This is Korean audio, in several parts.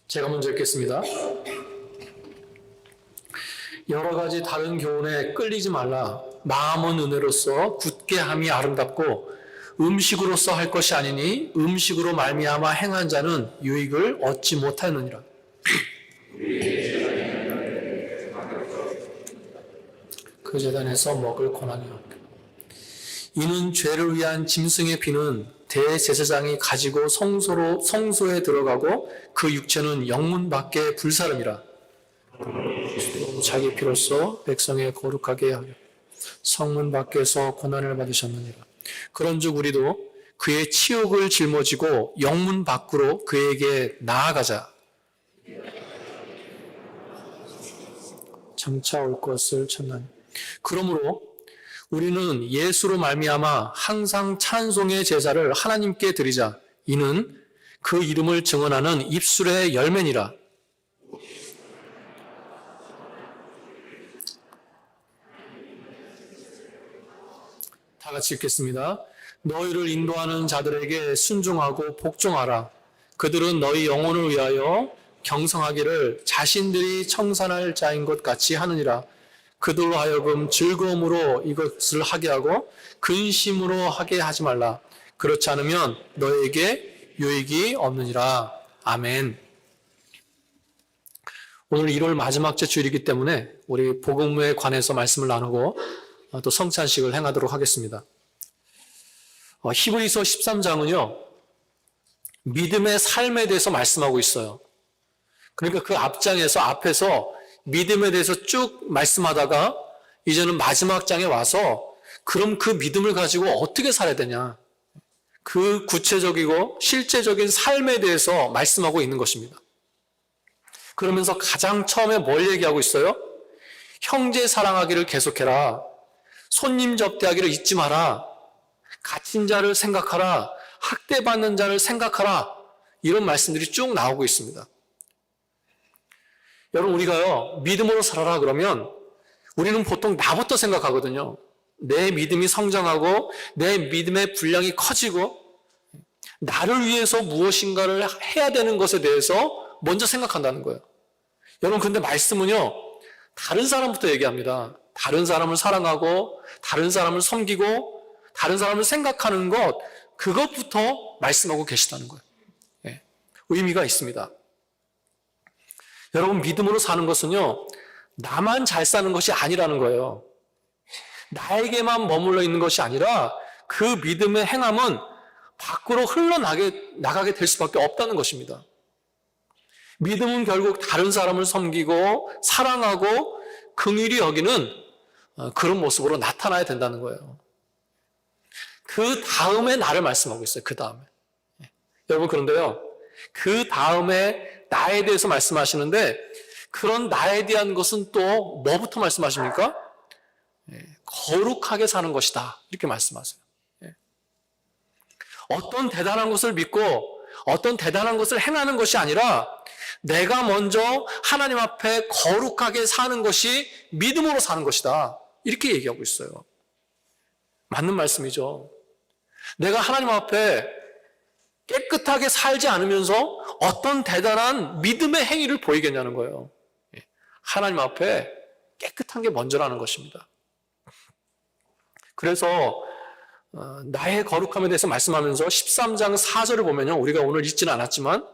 제가 먼저 읽겠습니다. 여러 가지 다른 교훈에 끌리지 말라. 마음은 은혜로서 굳게 함이 아름답고 음식으로서 할 것이 아니니 음식으로 말미암아 행한 자는 유익을 얻지 못하느니라. 그 제단에서 먹을 권한이 없다. 이는 죄를 위한 짐승의 피는 대제사장이 가지고 성소에 들어가고 그 육체는 영문 밖에 불사름이라. 자기 피로써 백성에 거룩하게 하여 성문 밖에서 고난을 받으셨느니라. 그런즉 우리도 그의 치욕을 짊어지고 영문 밖으로 그에게 나아가자. 장차 올 것을 찾나니. 그러므로 우리는 예수로 말미암아 항상 찬송의 제사를 하나님께 드리자. 이는 그 이름을 증언하는 입술의 열매니라. 다 같이 읽겠습니다. 너희를 인도하는 자들에게 순종하고 복종하라. 그들은 너희 영혼을 위하여 경성하기를 자신들이 청산할 자인 것 같이 하느니라. 그들로 하여금 즐거움으로 이것을 하게 하고 근심으로 하게 하지 말라. 그렇지 않으면 너에게 유익이 없느니라. 아멘. 오늘 1월 마지막 째 주일이기 때문에 우리 복음에 관해서 말씀을 나누고 또 성찬식을 행하도록 하겠습니다. 히브리서 13장은요. 믿음의 삶에 대해서 말씀하고 있어요. 그러니까 그 앞에서 믿음에 대해서 쭉 말씀하다가 이제는 마지막 장에 와서 그럼 그 믿음을 가지고 어떻게 살아야 되냐. 그 구체적이고 실제적인 삶에 대해서 말씀하고 있는 것입니다. 그러면서 가장 처음에 뭘 얘기하고 있어요? 형제 사랑하기를 계속해라. 손님 접대하기를 잊지 마라. 갇힌 자를 생각하라. 학대받는 자를 생각하라. 이런 말씀들이 쭉 나오고 있습니다. 여러분, 우리가요, 믿음으로 살아라 그러면 우리는 보통 나부터 생각하거든요. 내 믿음이 성장하고 내 믿음의 분량이 커지고 나를 위해서 무엇인가를 해야 되는 것에 대해서 먼저 생각한다는 거예요. 여러분, 근데 말씀은요, 다른 사람부터 얘기합니다. 다른 사람을 사랑하고 다른 사람을 섬기고 다른 사람을 생각하는 것, 그것부터 말씀하고 계시다는 거예요. 예, 의미가 있습니다. 여러분, 믿음으로 사는 것은요, 나만 잘 사는 것이 아니라는 거예요. 나에게만 머물러 있는 것이 아니라 그 믿음의 행함은 밖으로 흘러나가게 될 수밖에 없다는 것입니다. 믿음은 결국 다른 사람을 섬기고 사랑하고 긍휼히 여기는 그런 모습으로 나타나야 된다는 거예요. 그 다음에 나를 말씀하고 있어요. 그 다음에. 여러분, 그런데요, 그 다음에 나에 대해서 말씀하시는데 그런 나에 대한 것은 또 뭐부터 말씀하십니까? 거룩하게 사는 것이다. 이렇게 말씀하세요. 어떤 대단한 것을 믿고 어떤 대단한 것을 행하는 것이 아니라 내가 먼저 하나님 앞에 거룩하게 사는 것이 믿음으로 사는 것이다. 이렇게 얘기하고 있어요. 맞는 말씀이죠. 내가 하나님 앞에 깨끗하게 살지 않으면서 어떤 대단한 믿음의 행위를 보이겠냐는 거예요. 하나님 앞에 깨끗한 게 먼저라는 것입니다. 그래서 나의 거룩함에 대해서 말씀하면서 13장 4절을 보면요, 우리가 오늘 읽지는 않았지만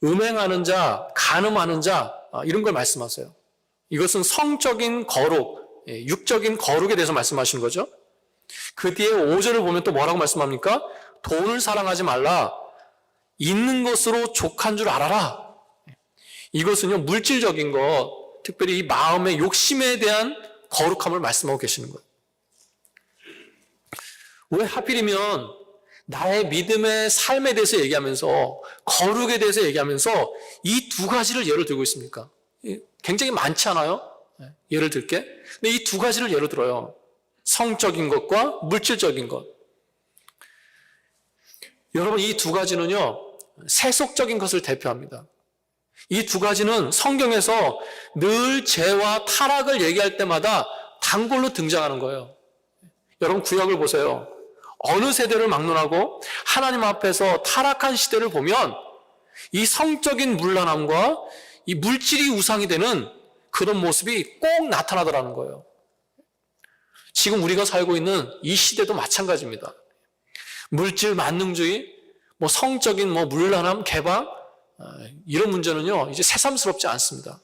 음행하는 자, 간음하는 자, 이런 걸 말씀하세요. 이것은 성적인 거룩, 육적인 거룩에 대해서 말씀하시는 거죠. 그 뒤에 5절을 보면 또 뭐라고 말씀합니까? 돈을 사랑하지 말라. 있는 것으로 족한 줄 알아라. 이것은요, 물질적인 것, 특별히 이 마음의 욕심에 대한 거룩함을 말씀하고 계시는 거예요. 왜 하필이면 나의 믿음의 삶에 대해서 얘기하면서 거룩에 대해서 얘기하면서 이 두 가지를 예를 들고 있습니까? 굉장히 많지 않아요? 예를 들게. 근데 이 두 가지를 예를 들어요. 성적인 것과 물질적인 것. 여러분, 이 두 가지는요, 세속적인 것을 대표합니다. 이 두 가지는 성경에서 늘 죄와 타락을 얘기할 때마다 단골로 등장하는 거예요. 여러분, 구약을 보세요. 어느 세대를 막론하고 하나님 앞에서 타락한 시대를 보면 이 성적인 문란함과 이 물질이 우상이 되는 그런 모습이 꼭 나타나더라는 거예요. 지금 우리가 살고 있는 이 시대도 마찬가지입니다. 물질 만능주의, 성적인 문란함, 개방, 이런 문제는요, 이제 새삼스럽지 않습니다.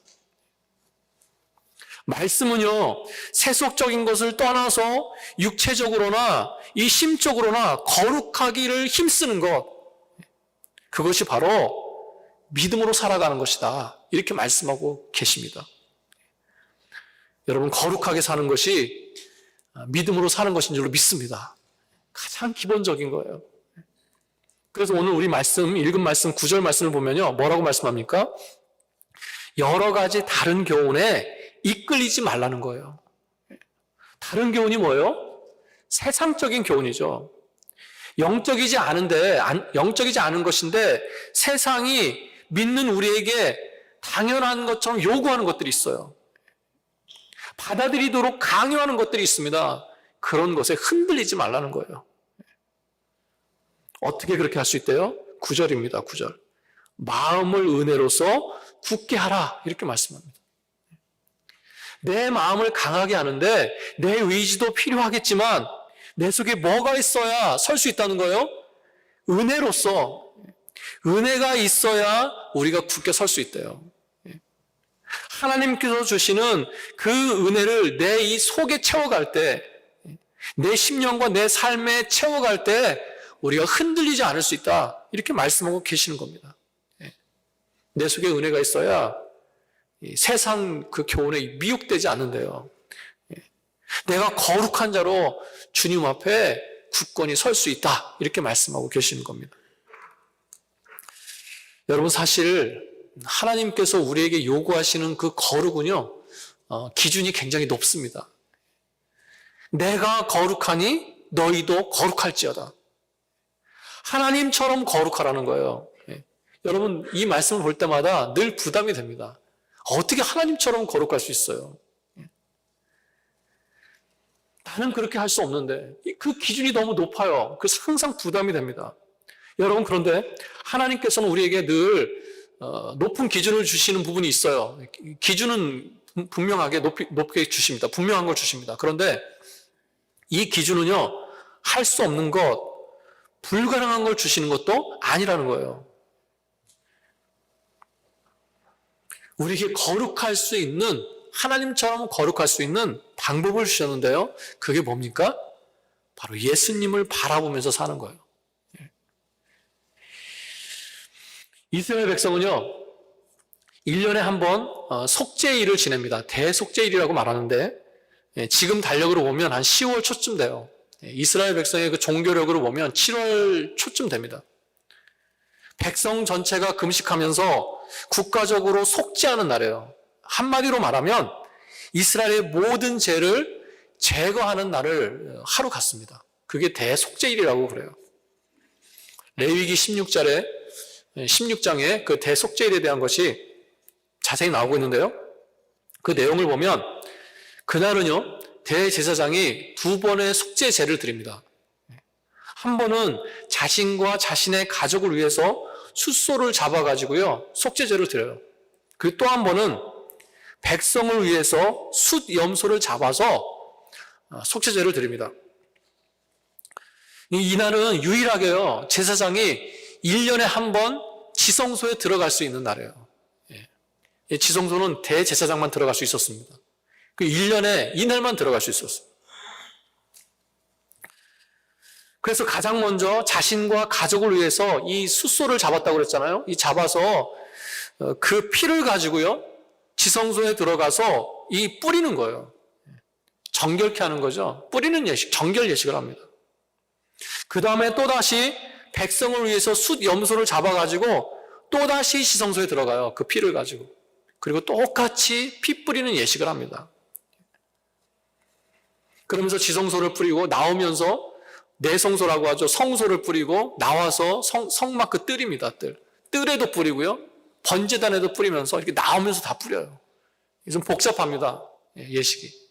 말씀은요, 세속적인 것을 떠나서 육체적으로나 이 심적으로나 거룩하기를 힘쓰는 것, 그것이 바로 믿음으로 살아가는 것이다. 이렇게 말씀하고 계십니다. 여러분, 거룩하게 사는 것이 믿음으로 사는 것인 줄로 믿습니다. 가장 기본적인 거예요. 그래서 오늘 우리 읽은 말씀, 9절 말씀을 보면요, 뭐라고 말씀합니까? 여러 가지 다른 교훈에 이끌리지 말라는 거예요. 다른 교훈이 뭐예요? 세상적인 교훈이죠. 영적이지 않은 것인데 세상이 믿는 우리에게 당연한 것처럼 요구하는 것들이 있어요. 받아들이도록 강요하는 것들이 있습니다. 그런 것에 흔들리지 말라는 거예요. 어떻게 그렇게 할 수 있대요? 9절입니다. 9절. 마음을 은혜로서 굳게 하라. 이렇게 말씀합니다. 내 마음을 강하게 하는데 내 의지도 필요하겠지만 내 속에 뭐가 있어야 설 수 있다는 거예요? 은혜로서. 은혜가 있어야 우리가 굳게 설 수 있대요. 하나님께서 주시는 그 은혜를 내 이 속에 채워갈 때, 내 심령과 내 삶에 채워갈 때 우리가 흔들리지 않을 수 있다. 이렇게 말씀하고 계시는 겁니다. 내 속에 은혜가 있어야 세상 그 교훈에 미혹되지 않는데요. 내가 거룩한 자로 주님 앞에 굳건히 설 수 있다. 이렇게 말씀하고 계시는 겁니다. 여러분, 사실 하나님께서 우리에게 요구하시는 그 거룩은요, 기준이 굉장히 높습니다. 내가 거룩하니 너희도 거룩할지어다. 하나님처럼 거룩하라는 거예요. 여러분, 이 말씀을 볼 때마다 늘 부담이 됩니다. 어떻게 하나님처럼 거룩할 수 있어요? 나는 그렇게 할 수 없는데 그 기준이 너무 높아요. 그래서 항상 부담이 됩니다. 여러분, 그런데 하나님께서는 우리에게 늘 높은 기준을 주시는 부분이 있어요. 기준은 분명하게 높게 주십니다. 분명한 걸 주십니다. 그런데 이 기준은요, 할 수 없는 것, 불가능한 걸 주시는 것도 아니라는 거예요. 우리에게 거룩할 수 있는, 하나님처럼 거룩할 수 있는 방법을 주셨는데요. 그게 뭡니까? 바로 예수님을 바라보면서 사는 거예요. 이스라엘 백성은요, 1년에 한 번 속죄일을 지냅니다. 대속죄일이라고 말하는데, 지금 달력으로 보면 한 10월 초쯤 돼요. 이스라엘 백성의 그 종교력으로 보면 7월 초쯤 됩니다. 백성 전체가 금식하면서 국가적으로 속죄하는 날이에요. 한마디로 말하면 이스라엘의 모든 죄를 제거하는 날을 하루 갖습니다. 그게 대속죄일이라고 그래요. 레위기 16장에 그 대속죄일에 대한 것이 자세히 나오고 있는데요. 그 내용을 보면 그날은요, 대제사장이 2번의 속죄제를 드립니다. 한 번은 자신과 자신의 가족을 위해서 숫소를 잡아가지고요, 속죄제를 드려요. 그리고 또 한 번은 백성을 위해서 숫염소를 잡아서 속죄제를 드립니다. 이날은 유일하게요, 제사장이 1년에 한 번 지성소에 들어갈 수 있는 날이에요. 지성소는 대제사장만 들어갈 수 있었습니다. 그 1년에 이날만 들어갈 수 있었어요. 그래서 가장 먼저 자신과 가족을 위해서 이 숫소를 잡았다고 그랬잖아요. 이 잡아서 그 피를 가지고요, 지성소에 들어가서 이 뿌리는 거예요. 정결케 하는 거죠. 뿌리는 예식, 정결 예식을 합니다. 그 다음에 또다시 백성을 위해서 숫염소를 잡아가지고 또다시 지성소에 들어가요. 그 피를 가지고. 그리고 똑같이 피 뿌리는 예식을 합니다. 그러면서 지성소를 뿌리고 나오면서 내성소라고 하죠. 성소를 뿌리고 나와서 성막 그 뜰입니다. 뜰에도 뿌리고요, 번제단에도 뿌리면서 이렇게 나오면서 다 뿌려요. 좀 복잡합니다. 예식이.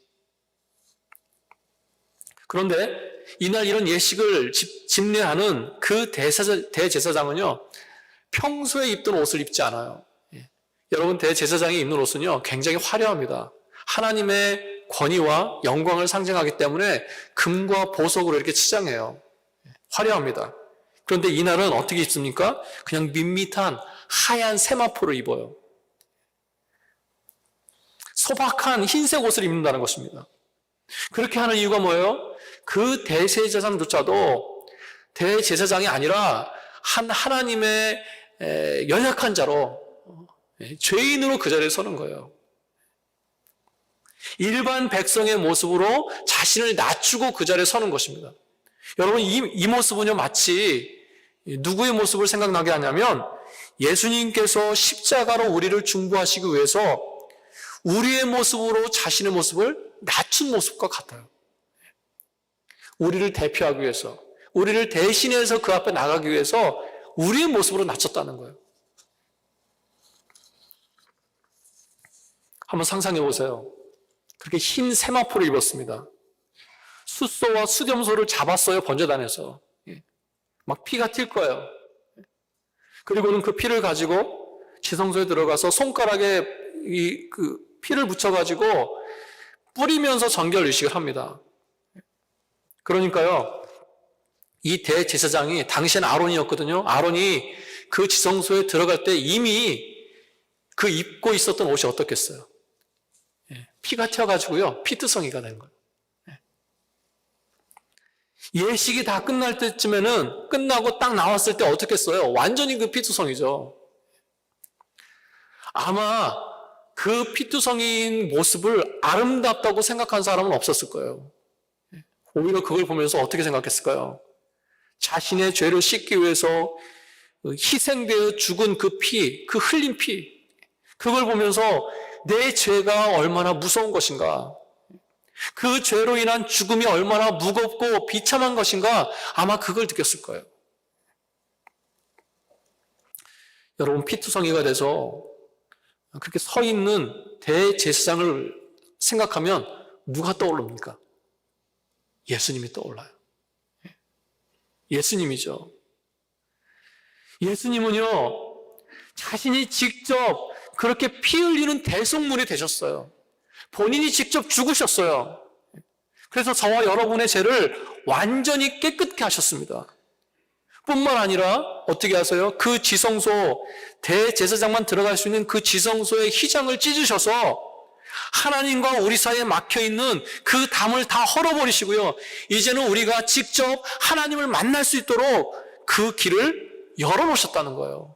그런데 이날 이런 예식을 집례하는 그 대제사장은요, 평소에 입던 옷을 입지 않아요. 여러분, 대제사장이 입는 옷은요, 굉장히 화려합니다. 하나님의 권위와 영광을 상징하기 때문에 금과 보석으로 이렇게 치장해요. 화려합니다. 그런데 이날은 어떻게 입습니까? 그냥 밋밋한 하얀 세마포를 입어요. 소박한 흰색 옷을 입는다는 것입니다. 그렇게 하는 이유가 뭐예요? 그 대제사장조차도 대제사장이 아니라 하나님의 연약한 자로, 죄인으로 그 자리에 서는 거예요. 일반 백성의 모습으로 자신을 낮추고 그 자리에 서는 것입니다. 여러분, 이 모습은요, 마치 누구의 모습을 생각나게 하냐면 예수님께서 십자가로 우리를 중보하시기 위해서 우리의 모습으로 자신의 모습을 낮춘 모습과 같아요. 우리를 대표하기 위해서, 우리를 대신해서 그 앞에 나가기 위해서 우리의 모습으로 낮췄다는 거예요. 한번 상상해 보세요. 그렇게 흰 세마포를 입었습니다. 숫소와 수렴소를 잡았어요, 번제단에서. 막 피가 튈 거예요. 그리고는 그 피를 가지고 지성소에 들어가서 손가락에 그 피를 묻혀가지고 뿌리면서 정결 의식을 합니다. 그러니까요, 이 대제사장이, 당시엔 아론이었거든요. 아론이 그 지성소에 들어갈 때 이미 그 입고 있었던 옷이 어떻겠어요? 피가 튀어가지고요, 피투성이가 된 거예요. 예식이 다 끝날 때쯤에는, 끝나고 딱 나왔을 때 어떻겠어요? 완전히 그 피투성이죠. 아마 그 피투성이인 모습을 아름답다고 생각한 사람은 없었을 거예요. 오히려 그걸 보면서 어떻게 생각했을까요? 자신의 죄를 씻기 위해서 희생되어 죽은 그 피, 그 흘린 피, 그걸 보면서 내 죄가 얼마나 무서운 것인가, 그 죄로 인한 죽음이 얼마나 무겁고 비참한 것인가, 아마 그걸 느꼈을 거예요. 여러분, 피투성이가 돼서 그렇게 서 있는 대제사장을 생각하면 누가 떠오릅니까? 예수님이 떠올라요. 예수님이죠. 예수님은요, 자신이 직접 그렇게 피 흘리는 대속물이 되셨어요. 본인이 직접 죽으셨어요. 그래서 저와 여러분의 죄를 완전히 깨끗게 하셨습니다. 뿐만 아니라 어떻게 하세요? 그 지성소, 대제사장만 들어갈 수 있는 그 지성소의 휘장을 찢으셔서 하나님과 우리 사이에 막혀있는 그 담을 다 헐어버리시고요, 이제는 우리가 직접 하나님을 만날 수 있도록 그 길을 열어놓으셨다는 거예요.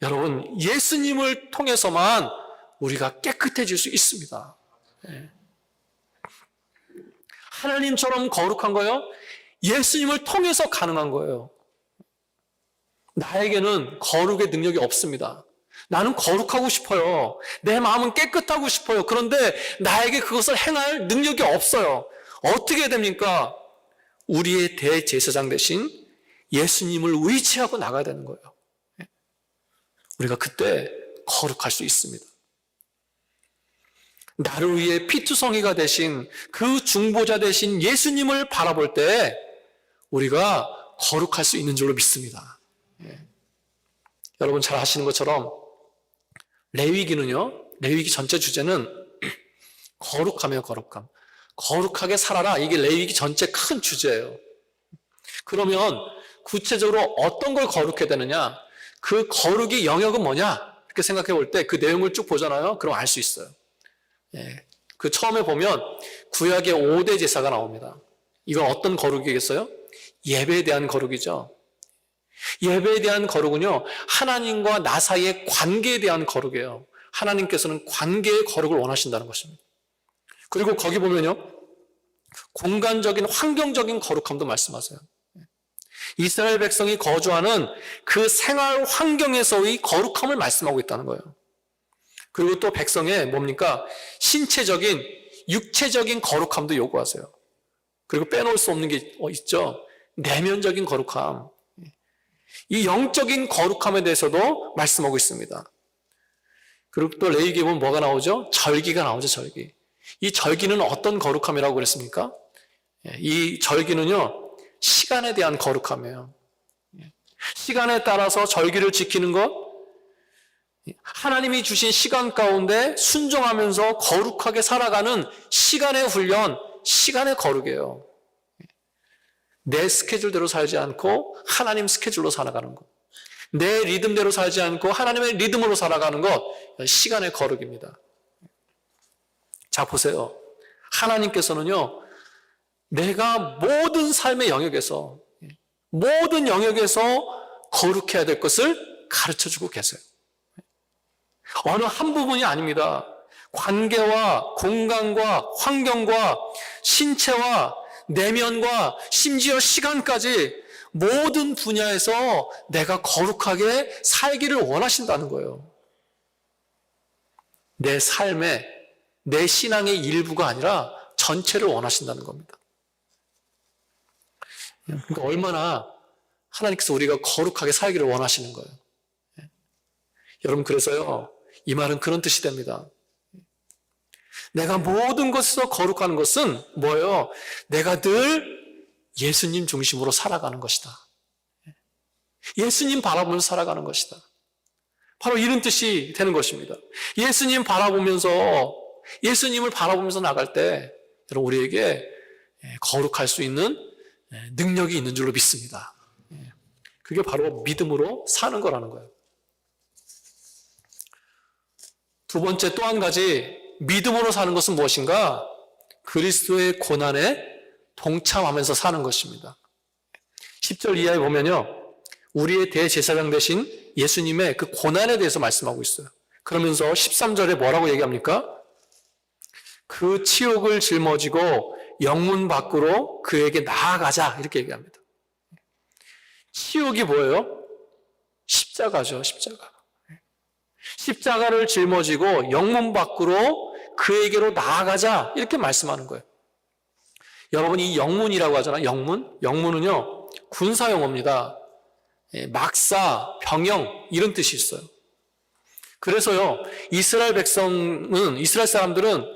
여러분, 예수님을 통해서만 우리가 깨끗해질 수 있습니다. 하나님처럼 거룩한 거요, 예수님을 통해서 가능한 거예요. 나에게는 거룩의 능력이 없습니다. 나는 거룩하고 싶어요. 내 마음은 깨끗하고 싶어요. 그런데 나에게 그것을 행할 능력이 없어요. 어떻게 됩니까? 우리의 대제사장 대신 예수님을 의지하고 나가야 되는 거예요. 우리가 그때 거룩할 수 있습니다. 나를 위해 피투성이가 되신 그 중보자 되신 예수님을 바라볼 때 우리가 거룩할 수 있는 줄로 믿습니다. 여러분 잘 아시는 것처럼 레위기는요, 레위기 전체 주제는 거룩함이에요. 거룩함. 거룩하게 살아라. 이게 레위기 전체 큰 주제예요. 그러면 구체적으로 어떤 걸 거룩해야 되느냐, 그 거룩의 영역은 뭐냐, 이렇게 생각해 볼 때 그 내용을 쭉 보잖아요. 그럼 알 수 있어요. 그 처음에 보면 구약의 5대 제사가 나옵니다. 이건 어떤 거룩이겠어요? 예배에 대한 거룩이죠. 예배에 대한 거룩은요, 하나님과 나 사이의 관계에 대한 거룩이에요. 하나님께서는 관계의 거룩을 원하신다는 것입니다. 그리고 거기 보면요, 공간적인 환경적인 거룩함도 말씀하세요. 이스라엘 백성이 거주하는 그 생활 환경에서의 거룩함을 말씀하고 있다는 거예요. 그리고 또 백성의 뭡니까? 신체적인, 육체적인 거룩함도 요구하세요. 그리고 빼놓을 수 없는 게 있죠. 내면적인 거룩함. 이 영적인 거룩함에 대해서도 말씀하고 있습니다. 그리고 또 레위기에 보면 뭐가 나오죠? 절기가 나오죠, 절기. 이 절기는 어떤 거룩함이라고 그랬습니까? 이 절기는요, 시간에 대한 거룩함이에요. 시간에 따라서 절기를 지키는 것, 하나님이 주신 시간 가운데 순종하면서 거룩하게 살아가는 시간의 훈련, 시간의 거룩이에요. 내 스케줄대로 살지 않고 하나님 스케줄로 살아가는 것. 내 리듬대로 살지 않고 하나님의 리듬으로 살아가는 것, 시간의 거룩입니다. 자, 보세요. 하나님께서는요, 내가 모든 삶의 영역에서 거룩해야 될 것을 가르쳐주고 계세요. 어느 한 부분이 아닙니다. 관계와 공간과 환경과 신체와 내면과 심지어 시간까지 모든 분야에서 내가 거룩하게 살기를 원하신다는 거예요. 내 삶에, 내 신앙의 일부가 아니라 전체를 원하신다는 겁니다. 그러니까 얼마나 하나님께서 우리가 거룩하게 살기를 원하시는 거예요. 여러분, 그래서요, 이 말은 그런 뜻이 됩니다. 내가 모든 것에서 거룩한 것은 뭐예요? 내가 늘 예수님 중심으로 살아가는 것이다. 예수님 바라보면서 살아가는 것이다. 바로 이런 뜻이 되는 것입니다. 예수님을 바라보면서 나갈 때 여러분, 우리에게 거룩할 수 있는 능력이 있는 줄로 믿습니다. 그게 바로 믿음으로 사는 거라는 거예요. 두 번째, 또 한 가지 믿음으로 사는 것은 무엇인가? 그리스도의 고난에 동참하면서 사는 것입니다. 10절 이하에 보면요, 우리의 대제사장 되신 예수님의 그 고난에 대해서 말씀하고 있어요. 그러면서 13절에 뭐라고 얘기합니까? 그 치욕을 짊어지고 영문 밖으로 그에게 나아가자, 이렇게 얘기합니다. 치욕이 뭐예요? 십자가죠, 십자가. 십자가를 짊어지고 영문 밖으로 그에게로 나아가자, 이렇게 말씀하는 거예요. 여러분, 이 영문이라고 하잖아요. 영문은요, 군사용어입니다. 막사, 병영, 이런 뜻이 있어요. 그래서요, 이스라엘 사람들은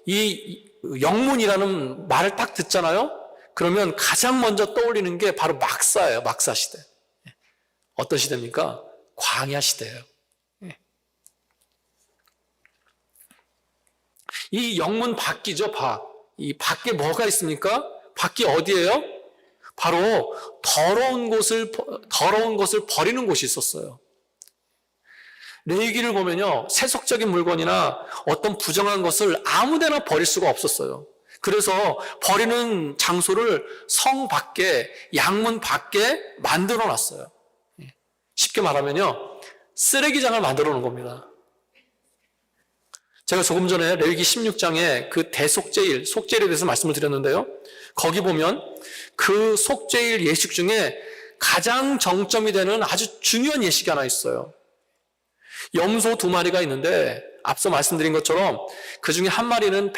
이 영문이라는 말을 딱 듣잖아요. 그러면 가장 먼저 떠올리는 게 바로 막사예요. 막사 시대. 어떤 시대입니까? 광야 시대예요. 이 영문 밖이죠, 밖. 이 밖에 뭐가 있습니까? 밖이 어디예요? 바로 더러운 것을 버리는 곳이 있었어요. 레위기를 보면요, 세속적인 물건이나 어떤 부정한 것을 아무데나 버릴 수가 없었어요. 그래서 버리는 장소를 성 밖에, 양문 밖에 만들어 놨어요. 쉽게 말하면요, 쓰레기장을 만들어 놓은 겁니다. 제가 조금 전에 레위기 16장에 그 대속죄일, 속죄일에 대해서 말씀을 드렸는데요. 거기 보면 그 속죄일 예식 중에 가장 정점이 되는 아주 중요한 예식이 하나 있어요. 염소 2마리가 있는데 앞서 말씀드린 것처럼 그 중에 한 마리는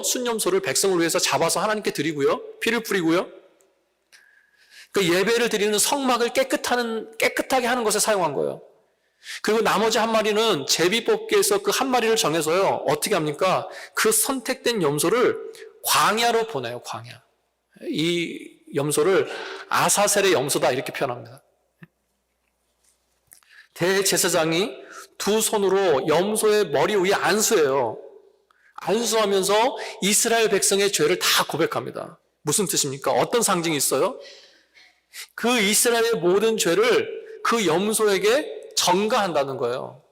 순염소를 백성을 위해서 잡아서 하나님께 드리고요. 피를 뿌리고요. 그 예배를 드리는 성막을 깨끗하게 하는 것에 사용한 거예요. 그리고 나머지 한 마리는 제비뽑기에서 그 한 마리를 정해서요, 어떻게 합니까? 그 선택된 염소를 광야로 보내요, 광야. 이 염소를 아사셀의 염소다, 이렇게 표현합니다. 대제사장이 두 손으로 염소의 머리 위에 안수해요. 안수하면서 이스라엘 백성의 죄를 다 고백합니다. 무슨 뜻입니까? 어떤 상징이 있어요? 그 이스라엘의 모든 죄를 그 염소에게 전가한다는 거예요.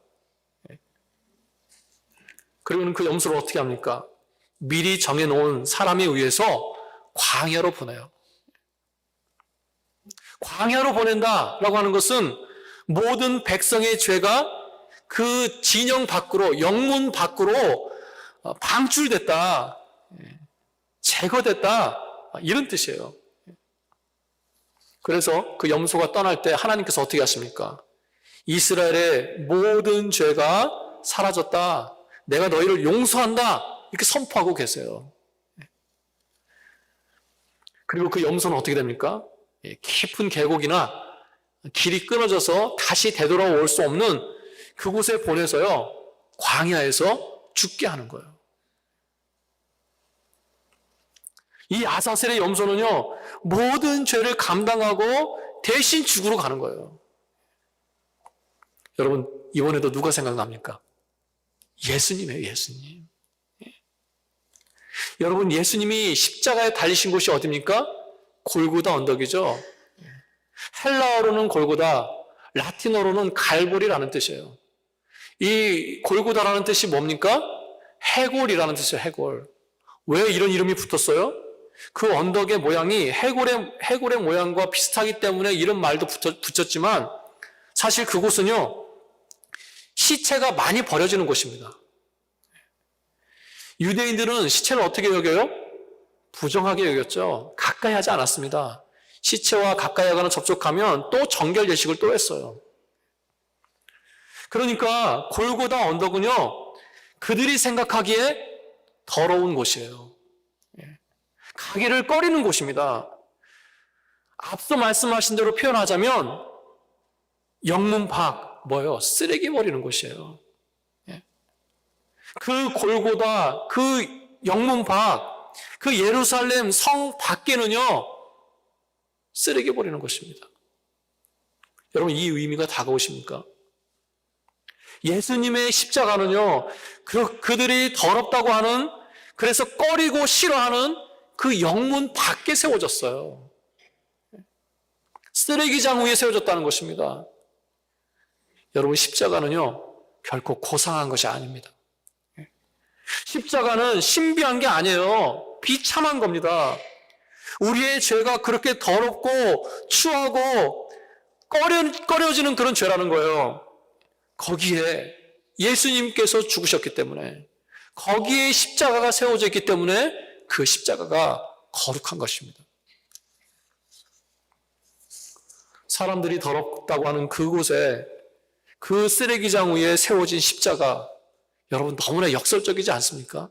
그리고는 그 염소를 어떻게 합니까? 미리 정해놓은 사람에 의해서 광야로 보내요. 광야로 보낸다라고 하는 것은 모든 백성의 죄가 그 진영 밖으로, 영문 밖으로 방출됐다, 제거됐다, 이런 뜻이에요. 그래서 그 염소가 떠날 때 하나님께서 어떻게 하십니까? 이스라엘의 모든 죄가 사라졌다, 내가 너희를 용서한다, 이렇게 선포하고 계세요. 그리고 그 염소는 어떻게 됩니까? 깊은 계곡이나 길이 끊어져서 다시 되돌아올 수 없는 그곳에 보내서요, 광야에서 죽게 하는 거예요. 이 아사셀의 염소는요, 모든 죄를 감당하고 대신 죽으러 가는 거예요. 여러분, 이번에도 누가 생각납니까? 예수님이에요, 예수님. 여러분, 예수님이 십자가에 달리신 곳이 어디입니까? 골고다 언덕이죠. 헬라어로는 골고다, 라틴어로는 갈보리라는 뜻이에요. 이 골고다라는 뜻이 뭡니까? 해골이라는 뜻이에요, 해골. 왜 이런 이름이 붙었어요? 그 언덕의 모양이 해골의 모양과 비슷하기 때문에 이런 말도 붙였지만 사실 그곳은요, 시체가 많이 버려지는 곳입니다. 유대인들은 시체를 어떻게 여겨요? 부정하게 여겼죠. 가까이 하지 않았습니다. 시체와 가까이 하거나 접촉하면 또 정결 예식을 또 했어요. 그러니까 골고다 언덕은요, 그들이 생각하기에 더러운 곳이에요. 가기를 꺼리는 곳입니다. 앞서 말씀하신 대로 표현하자면 영문 밖, 뭐예요? 쓰레기 버리는 곳이에요. 그 골고다, 그 영문 밖, 그 예루살렘 성 밖에는요, 쓰레기 버리는 곳입니다. 여러분, 이 의미가 다가오십니까? 예수님의 십자가는요, 그들이 더럽다고 하는, 그래서 꺼리고 싫어하는 그 영문 밖에 세워졌어요. 쓰레기장 위에 세워졌다는 것입니다. 여러분, 십자가는요, 결코 고상한 것이 아닙니다. 십자가는 신비한 게 아니에요. 비참한 겁니다. 우리의 죄가 그렇게 더럽고 추하고 꺼려지는 그런 죄라는 거예요. 거기에 예수님께서 죽으셨기 때문에, 거기에 십자가가 세워져 있기 때문에 그 십자가가 거룩한 것입니다. 사람들이 더럽다고 하는 그곳에, 그 쓰레기장 위에 세워진 십자가, 여러분 너무나 역설적이지 않습니까?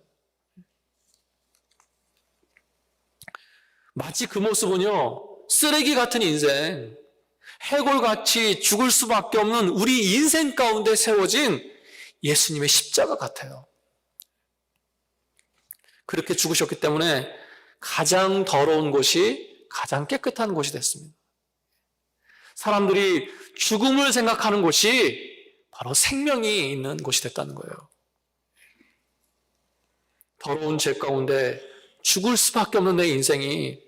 마치 그 모습은요, 쓰레기 같은 인생, 해골같이 죽을 수밖에 없는 우리 인생 가운데 세워진 예수님의 십자가 같아요. 그렇게 죽으셨기 때문에 가장 더러운 곳이 가장 깨끗한 곳이 됐습니다. 사람들이 죽음을 생각하는 곳이 바로 생명이 있는 곳이 됐다는 거예요. 더러운 죄 가운데 죽을 수밖에 없는 내 인생이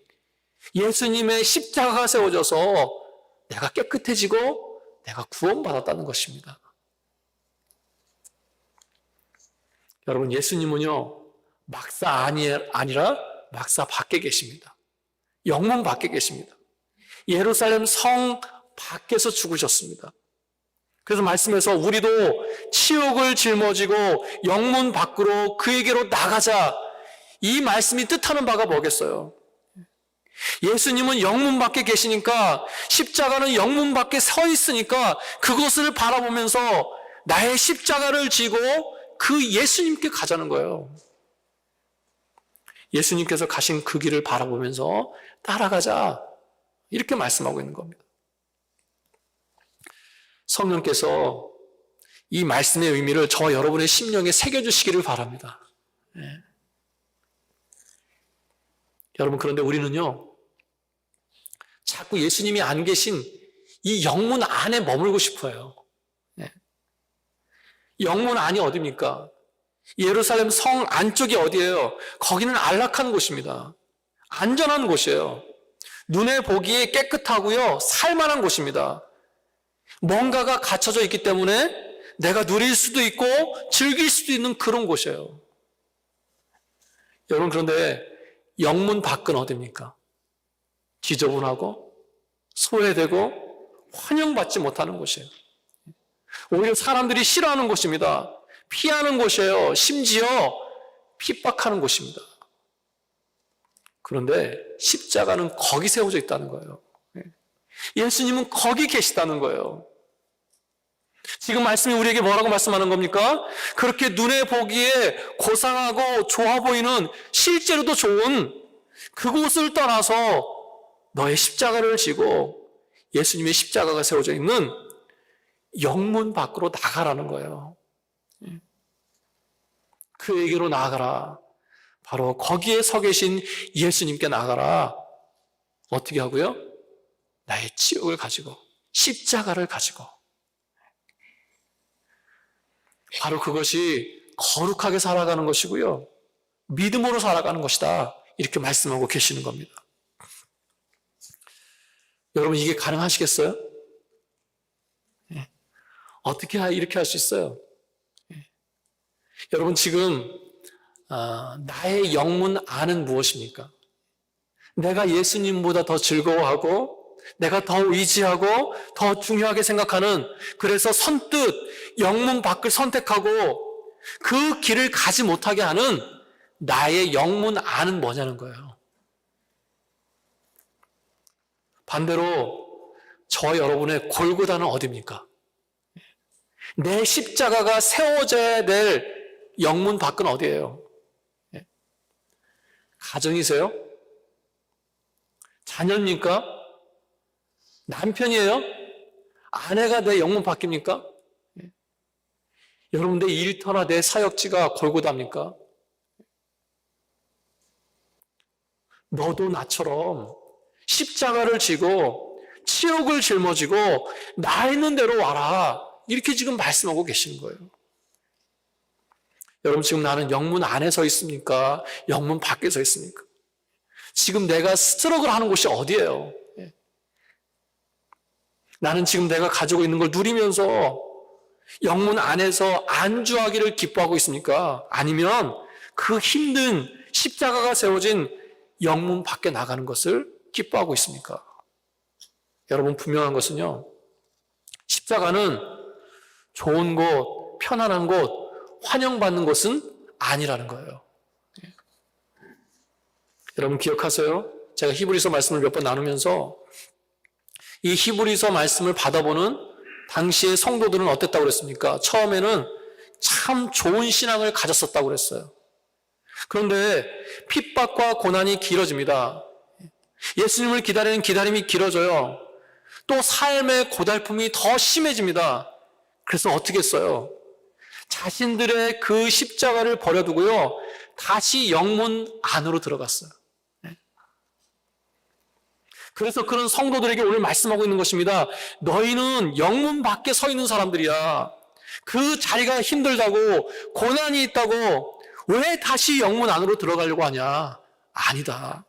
예수님의 십자가가 세워져서 내가 깨끗해지고 내가 구원받았다는 것입니다. 여러분, 예수님은요, 막사 아니라 막사 밖에 계십니다. 영문 밖에 계십니다. 예루살렘 성 밖에서 죽으셨습니다. 그래서 말씀에서 우리도 치욕을 짊어지고 영문 밖으로 그에게로 나가자, 이 말씀이 뜻하는 바가 뭐겠어요? 예수님은 영문 밖에 계시니까, 십자가는 영문 밖에 서 있으니까 그것을 바라보면서 나의 십자가를 지고 그 예수님께 가자는 거예요. 예수님께서 가신 그 길을 바라보면서 따라가자, 이렇게 말씀하고 있는 겁니다. 성령께서 이 말씀의 의미를 저와 여러분의 심령에 새겨주시기를 바랍니다. 네. 여러분, 그런데 우리는요, 자꾸 예수님이 안 계신 이 영문 안에 머물고 싶어요. 네. 영문 안이 어디입니까? 예루살렘 성 안쪽이 어디예요? 거기는 안락한 곳입니다. 안전한 곳이에요. 눈에 보기에 깨끗하고요, 살만한 곳입니다. 뭔가가 갖춰져 있기 때문에 내가 누릴 수도 있고 즐길 수도 있는 그런 곳이에요. 여러분, 그런데 영문 밖은 어디입니까? 지저분하고 소외되고 환영받지 못하는 곳이에요. 오히려 사람들이 싫어하는 곳입니다. 피하는 곳이에요. 심지어 핍박하는 곳입니다. 그런데 십자가는 거기 세워져 있다는 거예요. 예수님은 거기 계시다는 거예요. 지금 말씀이 우리에게 뭐라고 말씀하는 겁니까? 그렇게 눈에 보기에 고상하고 좋아 보이는, 실제로도 좋은 그곳을 떠나서 너의 십자가를 지고 예수님의 십자가가 세워져 있는 영문 밖으로 나가라는 거예요. 그에게로 나아가라. 바로 거기에 서 계신 예수님께 나아가라. 어떻게 하고요? 나의 치욕을 가지고, 십자가를 가지고, 바로 그것이 거룩하게 살아가는 것이고요, 믿음으로 살아가는 것이다, 이렇게 말씀하고 계시는 겁니다. 여러분, 이게 가능하시겠어요? 어떻게 이렇게 할 수 있어요? 여러분, 지금 나의 영문 안은 무엇입니까? 내가 예수님보다 더 즐거워하고 내가 더 의지하고 더 중요하게 생각하는, 그래서 선뜻 영문 밖을 선택하고 그 길을 가지 못하게 하는 나의 영문 안은 뭐냐는 거예요. 반대로 저와 여러분의 골고다는 어디입니까? 내 십자가가 세워져야 될 영문 밖은 어디예요? 가정이세요? 자녀입니까? 남편이에요? 아내가 내 영문 밖입니까? 여러분, 내 일터나 내 사역지가 골고다입니까? 너도 나처럼 십자가를 지고 치욕을 짊어지고 나 있는 대로 와라, 이렇게 지금 말씀하고 계시는 거예요. 여러분, 지금 나는 영문 안에 서 있습니까? 영문 밖에 서 있습니까? 지금 내가 스트럭을 하는 곳이 어디예요? 나는 지금 내가 가지고 있는 걸 누리면서 영문 안에서 안주하기를 기뻐하고 있습니까? 아니면 그 힘든 십자가가 세워진 영문 밖에 나가는 것을 기뻐하고 있습니까? 여러분, 분명한 것은요, 십자가는 좋은 곳, 편안한 곳, 환영받는 것은 아니라는 거예요. 여러분, 기억하세요? 제가 히브리서 말씀을 몇 번 나누면서 이 히브리서 말씀을 받아보는 당시의 성도들은 어땠다고 그랬습니까? 처음에는 참 좋은 신앙을 가졌었다고 그랬어요. 그런데 핍박과 고난이 길어집니다. 예수님을 기다리는 기다림이 길어져요. 또 삶의 고달픔이 더 심해집니다. 그래서 어떻게 했어요? 자신들의 그 십자가를 버려두고요, 다시 영문 안으로 들어갔어요. 그래서 그런 성도들에게 오늘 말씀하고 있는 것입니다. 너희는 영문 밖에 서 있는 사람들이야. 그 자리가 힘들다고, 고난이 있다고 왜 다시 영문 안으로 들어가려고 하냐? 아니다.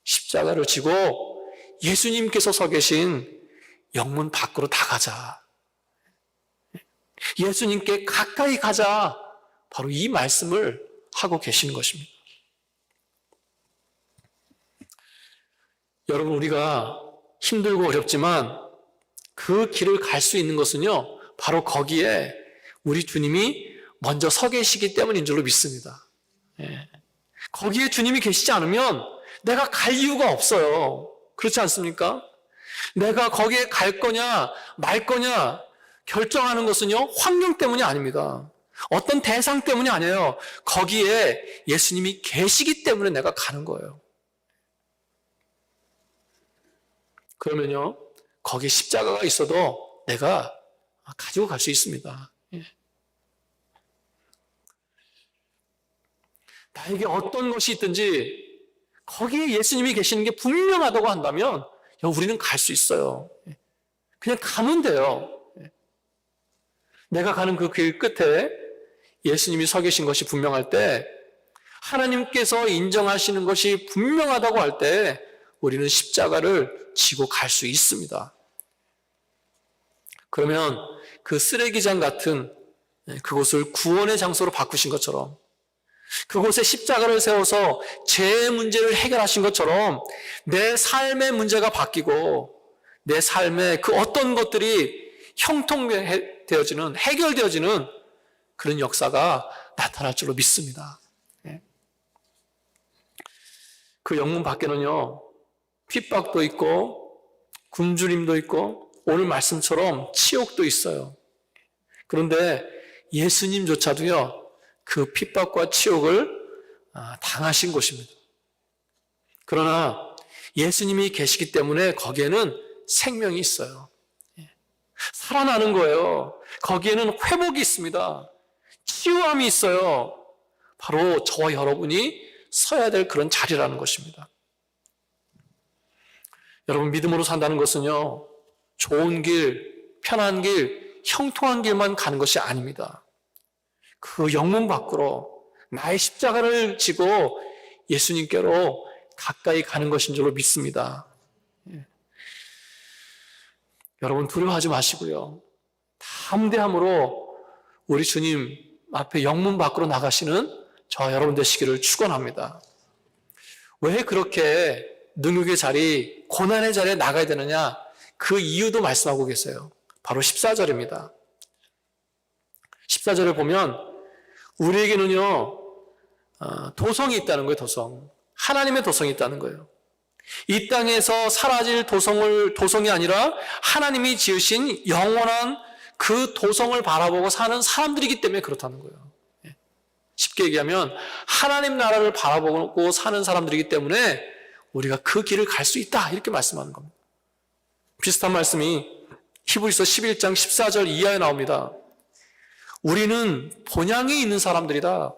십자가를 지고 예수님께서 서 계신 영문 밖으로 나가자. 예수님께 가까이 가자. 바로 이 말씀을 하고 계시는 것입니다. 여러분, 우리가 힘들고 어렵지만 그 길을 갈 수 있는 것은요, 바로 거기에 우리 주님이 먼저 서 계시기 때문인 줄로 믿습니다. 거기에 주님이 계시지 않으면 내가 갈 이유가 없어요. 그렇지 않습니까? 내가 거기에 갈 거냐 말 거냐 결정하는 것은요, 환경 때문이 아닙니다. 어떤 대상 때문이 아니에요. 거기에 예수님이 계시기 때문에 내가 가는 거예요. 그러면요, 거기에 십자가가 있어도 내가 가지고 갈 수 있습니다. 나에게 어떤 것이 있든지 거기에 예수님이 계시는 게 분명하다고 한다면 우리는 갈 수 있어요. 그냥 가면 돼요. 내가 가는 그 길 끝에 예수님이 서 계신 것이 분명할 때, 하나님께서 인정하시는 것이 분명하다고 할 때 우리는 십자가를 지고 갈 수 있습니다. 그러면 그 쓰레기장 같은 그곳을 구원의 장소로 바꾸신 것처럼, 그곳에 십자가를 세워서 죄의 문제를 해결하신 것처럼 내 삶의 문제가 바뀌고 내 삶의 그 어떤 것들이 형통되어지는, 해결되어지는 그런 역사가 나타날 줄로 믿습니다. 그 영문 밖에는요, 핍박도 있고 굶주림도 있고 오늘 말씀처럼 치욕도 있어요. 그런데 예수님조차도요, 그 핍박과 치욕을 당하신 곳입니다. 그러나 예수님이 계시기 때문에 거기에는 생명이 있어요. 살아나는 거예요. 거기에는 회복이 있습니다. 치유함이 있어요. 바로 저와 여러분이 서야 될 그런 자리라는 것입니다. 여러분, 믿음으로 산다는 것은요, 좋은 길, 편한 길, 형통한 길만 가는 것이 아닙니다. 그 영문 밖으로 나의 십자가를 지고 예수님께로 가까이 가는 것인 줄로 믿습니다. 여러분, 두려워하지 마시고요, 담대함으로 우리 주님 앞에 영문 밖으로 나가시는 저와 여러분 되시기를 축원합니다. 왜 그렇게 능력의 자리, 고난의 자리에 나가야 되느냐? 그 이유도 말씀하고 계세요. 바로 14절입니다. 14절을 보면 우리에게는요, 도성이 있다는 거예요. 도성. 하나님의 도성이 있다는 거예요. 이 땅에서 사라질 도성이 아니라 하나님이 지으신 영원한 그 도성을 바라보고 사는 사람들이기 때문에 그렇다는 거예요. 쉽게 얘기하면 하나님 나라를 바라보고 사는 사람들이기 때문에 우리가 그 길을 갈 수 있다, 이렇게 말씀하는 겁니다. 비슷한 말씀이 히브리서 11장 14절 이하에 나옵니다. 우리는 본향에 있는 사람들이다,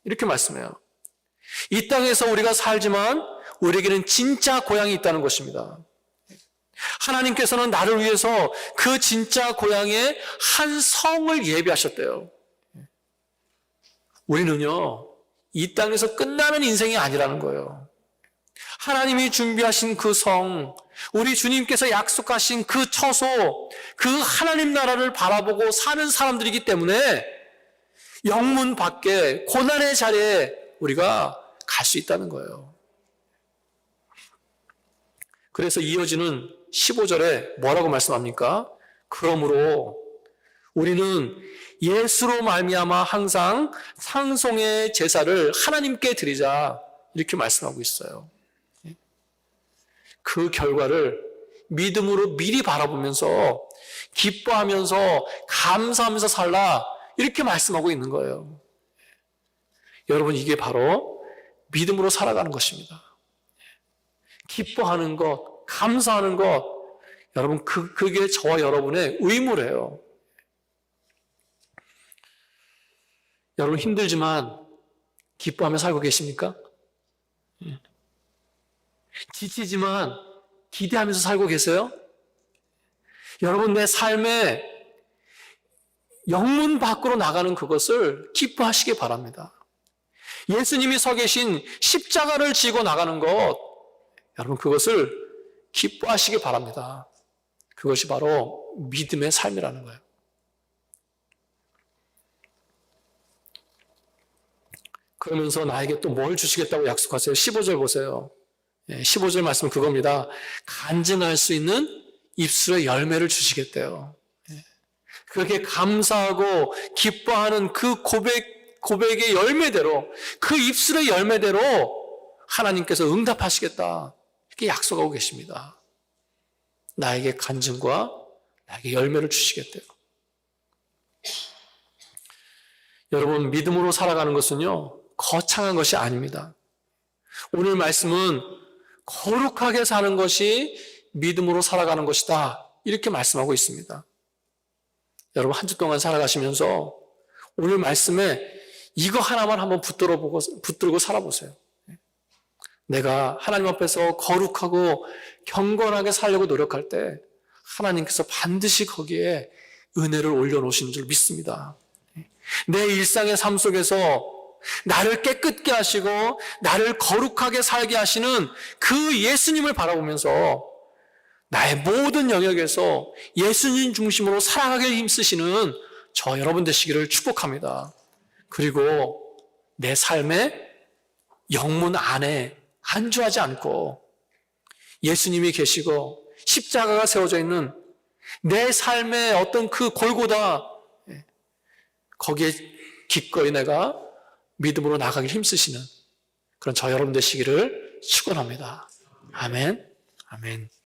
이렇게 말씀해요. 이 땅에서 우리가 살지만 우리에게는 진짜 고향이 있다는 것입니다. 하나님께서는 나를 위해서 그 진짜 고향의 한 성을 예비하셨대요. 우리는요, 이 땅에서 끝나는 인생이 아니라는 거예요. 하나님이 준비하신 그 성, 우리 주님께서 약속하신 그 처소, 그 하나님 나라를 바라보고 사는 사람들이기 때문에 영문 밖에 고난의 자리에 우리가 갈 수 있다는 거예요. 그래서 이어지는 15절에 뭐라고 말씀합니까? 그러므로 우리는 예수로 말미암아 항상 상송의 제사를 하나님께 드리자, 이렇게 말씀하고 있어요. 그 결과를 믿음으로 미리 바라보면서 기뻐하면서 감사하면서 살라, 이렇게 말씀하고 있는 거예요. 여러분, 이게 바로 믿음으로 살아가는 것입니다. 기뻐하는 것, 감사하는 것, 여러분, 그게 저와 여러분의 의무래요. 여러분, 힘들지만 기뻐하며 살고 계십니까? 지치지만 기대하면서 살고 계세요? 여러분, 내 삶에 영문 밖으로 나가는 그것을 기뻐하시기 바랍니다. 예수님이 서 계신 십자가를 지고 나가는 것, 여러분, 그것을 기뻐하시기 바랍니다. 그것이 바로 믿음의 삶이라는 거예요. 그러면서 나에게 또 뭘 주시겠다고 약속하세요? 15절 보세요. 15절 말씀은 그겁니다. 간증할 수 있는 입술의 열매를 주시겠대요. 그렇게 감사하고 기뻐하는 그 고백의 열매대로, 그 입술의 열매대로 하나님께서 응답하시겠다, 이렇게 약속하고 계십니다. 나에게 간증과 나에게 열매를 주시겠대요. 여러분, 믿음으로 살아가는 것은요, 거창한 것이 아닙니다. 오늘 말씀은 거룩하게 사는 것이 믿음으로 살아가는 것이다, 이렇게 말씀하고 있습니다. 여러분, 한 주 동안 살아가시면서 오늘 말씀에 이거 하나만 한번 붙들고 살아보세요. 내가 하나님 앞에서 거룩하고 경건하게 살려고 노력할 때 하나님께서 반드시 거기에 은혜를 올려놓으시는 줄 믿습니다. 내 일상의 삶 속에서 나를 깨끗게 하시고 나를 거룩하게 살게 하시는 그 예수님을 바라보면서 나의 모든 영역에서 예수님 중심으로 살아가길 힘쓰시는 저 여러분 되시기를 축복합니다. 그리고 내 삶의 영문 안에 안주하지 않고 예수님이 계시고 십자가가 세워져 있는 내 삶의 어떤 그 골고다, 거기에 기꺼이 내가 믿음으로 나가길 힘쓰시는 그런 저 여러분 되시기를 축원합니다. 아멘. 아멘.